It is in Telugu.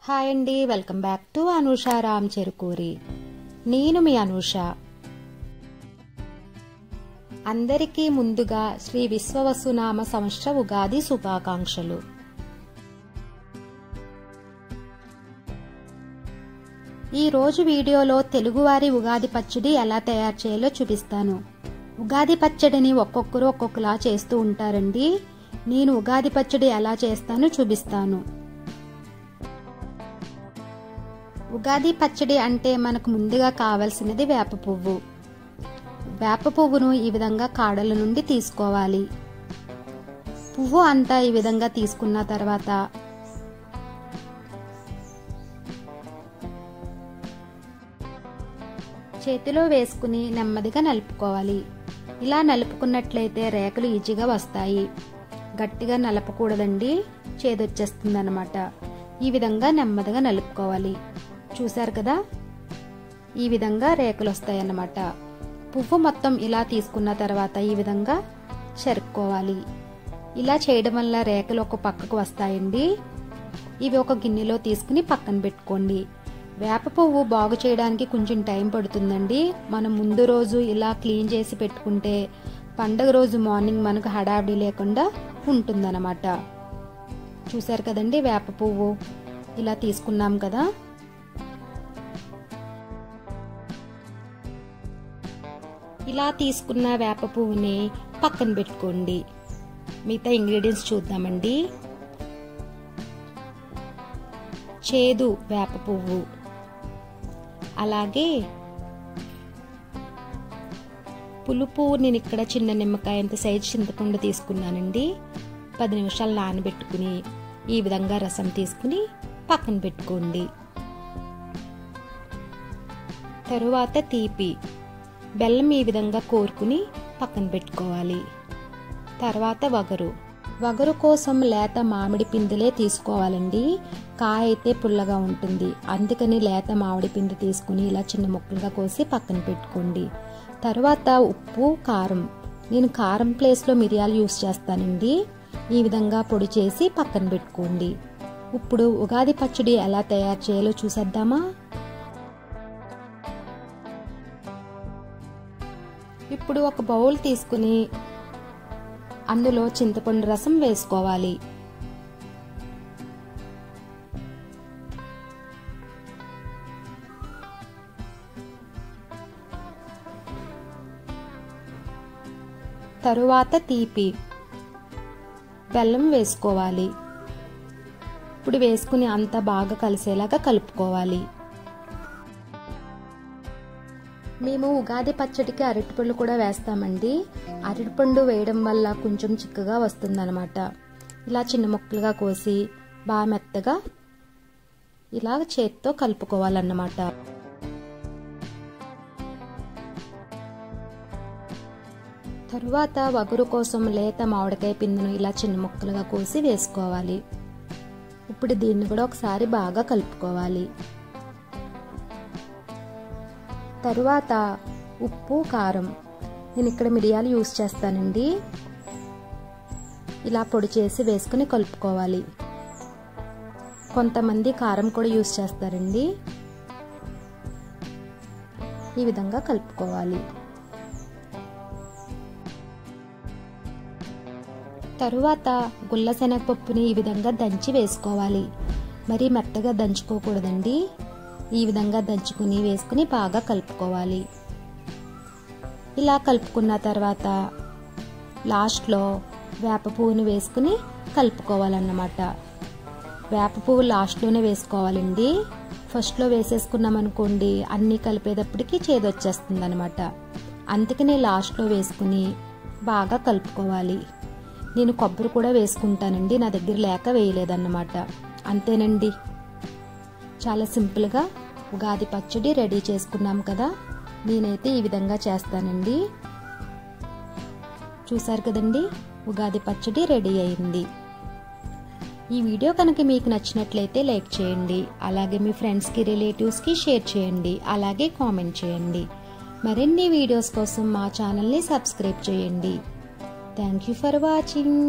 హాయ్ అండి, welcome back to Anusha Ram Cherukuri. నేను మీ అనూష. అందరికీ ముందుగా శ్రీ విశ్వవసునామ సంవత్సర ఉగాది శుభాకాంక్షలు. ఈ రోజు వీడియోలో తెలుగువారి ఉగాది పచ్చడి ఎలా తయారు చేయాలో చూపిస్తాను. ఉగాది పచ్చడిని ఒక్కొక్కరు ఒక్కొక్కలా చేస్తూ ఉంటారండి. నేను ఉగాది పచ్చడి ఎలా చేస్తానో చూపిస్తాను. ఉగాది పచ్చడి అంటే మనకు ముందుగా కావలసినది వేప పువ్వు. వేప పువ్వును ఈ విధంగా కాడల నుండి తీసుకోవాలి. పువ్వు అంతా ఈ విధంగా తీసుకున్న తర్వాత చేతిలో వేసుకుని నెమ్మదిగా నలుపుకోవాలి. ఇలా నలుపుకున్నట్లయితే రేకులు ఈజీగా వస్తాయి. గట్టిగా నలపకూడదండి, చేదొచ్చేస్తుంది అన్నమాట. ఈ విధంగా నెమ్మదిగా నలుపుకోవాలి. చూసారు కదా, ఈ విధంగా రేకులు వస్తాయన్నమాట. పువ్వు మొత్తం ఇలా తీసుకున్న తర్వాత ఈ విధంగా చెరుక్కోవాలి. ఇలా చేయడం వల్ల రేకులు ఒక పక్కకు వస్తాయండి. ఇవి ఒక గిన్నెలో తీసుకుని పక్కన పెట్టుకోండి. వేప పువ్వు బాగు చేయడానికి కొంచెం టైం పడుతుందండి. మనం ముందు రోజు ఇలా క్లీన్ చేసి పెట్టుకుంటే పండగ రోజు మార్నింగ్ మనకు హడావిడి లేకుండా ఉంటుందన్నమాట. చూసారు కదండి, వేప పువ్వు ఇలా తీసుకున్నాం కదా. ఇలా తీసుకున్న వేప పువ్వుని పక్కన పెట్టుకోండి. మిగతా ఇంగ్రీడియంట్స్ చూద్దామండి. చేదు వేప పువ్వు, అలాగే పులుపు నేను ఇక్కడ చిన్న నిమ్మకాయ అంత సైజు చింతపండు తీసుకున్నానండి. 10 నిమిషాలు నానబెట్టుకుని ఈ విధంగా రసం తీసుకుని పక్కన పెట్టుకోండి. తరువాత తీపి బెల్లం ఈ విధంగా కోరుకుని పక్కన పెట్టుకోవాలి. తర్వాత వగరు కోసం లేత మామిడి పిందెలే తీసుకోవాలండి. కాయ అయితే పుల్లగా ఉంటుంది, అందుకని లేత మామిడి పిండి తీసుకుని ఇలా చిన్న ముక్కలుగా కోసి పక్కన పెట్టుకోండి. తర్వాత ఉప్పు, కారం. నేను కారం ప్లేస్లో మిరియాలు యూస్ చేస్తానండి. ఈ విధంగా పొడి చేసి పక్కన పెట్టుకోండి. ఇప్పుడు ఉగాది పచ్చడి ఎలా తయారు చేయాలో చూసేద్దామా. ఇప్పుడు ఒక బౌల్ తీసుకుని అందులో చింతపండు రసం వేసుకోవాలి. తరువాత తీపి బెల్లం వేసుకోవాలి. ఇప్పుడు వేసుకుని అంతా బాగా కలిసేలాగా కలుపుకోవాలి. మేము ఉగాది పచ్చడికి అరటిపండు కూడా వేస్తామండి. అరటిపండు వేయడం వల్ల కొంచెం చిక్కగా వస్తుందన్నమాట. ఇలా చిన్న ముక్కలుగా కోసి బాగా మెత్తగా ఇలా చేత్తో కలుపుకోవాలన్నమాట. తరువాత వగరు కోసం లేత మామిడికాయ పిందెను ఇలా చిన్న ముక్కలుగా కోసి వేసుకోవాలి. ఇప్పుడు దీన్ని కూడా ఒకసారి బాగా కలుపుకోవాలి. తరువాత ఉప్పు, కారం. నేను ఇక్కడ మిరియాలు యూస్ చేస్తానండి. ఇలా పొడి చేసి వేసుకుని కలుపుకోవాలి. కొంతమంది కారం కూడా యూస్ చేస్తారండి. ఈ విధంగా కలుపుకోవాలి. తరువాత గుల్ల శనగపప్పుని ఈ విధంగా దంచి వేసుకోవాలి. మరి మెత్తగా దంచుకోకూడదండి. ఈ విధంగా దంచుకుని వేసుకుని బాగా కలుపుకోవాలి. ఇలా కలుపుకున్న తర్వాత లాస్ట్లో వేప పువ్వుని వేసుకుని కలుపుకోవాలన్నమాట. వేప పువ్వు లాస్ట్లోనే వేసుకోవాలండి. ఫస్ట్లో వేసేసుకున్నాం అనుకోండి, అన్నీ కలిపేటప్పటికి చేదొచ్చేస్తుంది అనమాట. అందుకనే లాస్ట్లో వేసుకుని బాగా కలుపుకోవాలి. నేను కొబ్బరి కూడా వేసుకుంటానండి, నా దగ్గర లేక వేయలేదన్నమాట. అంతేనండి, చాలా సింపుల్గా ఉగాది పచ్చడి రెడీ చేసుకున్నాం కదా. నేనైతే ఈ విధంగా చేస్తానండి. చూసారు కదండి, ఉగాది పచ్చడి రెడీ అయింది. ఈ వీడియో కనుక మీకు నచ్చినట్లయితే లైక్ చేయండి. అలాగే మీ ఫ్రెండ్స్కి, రిలేటివ్స్కి షేర్ చేయండి. అలాగే కామెంట్ చేయండి. మరిన్ని వీడియోస్ కోసం మా ఛానల్ని సబ్స్క్రైబ్ చేయండి. Thank you for watching.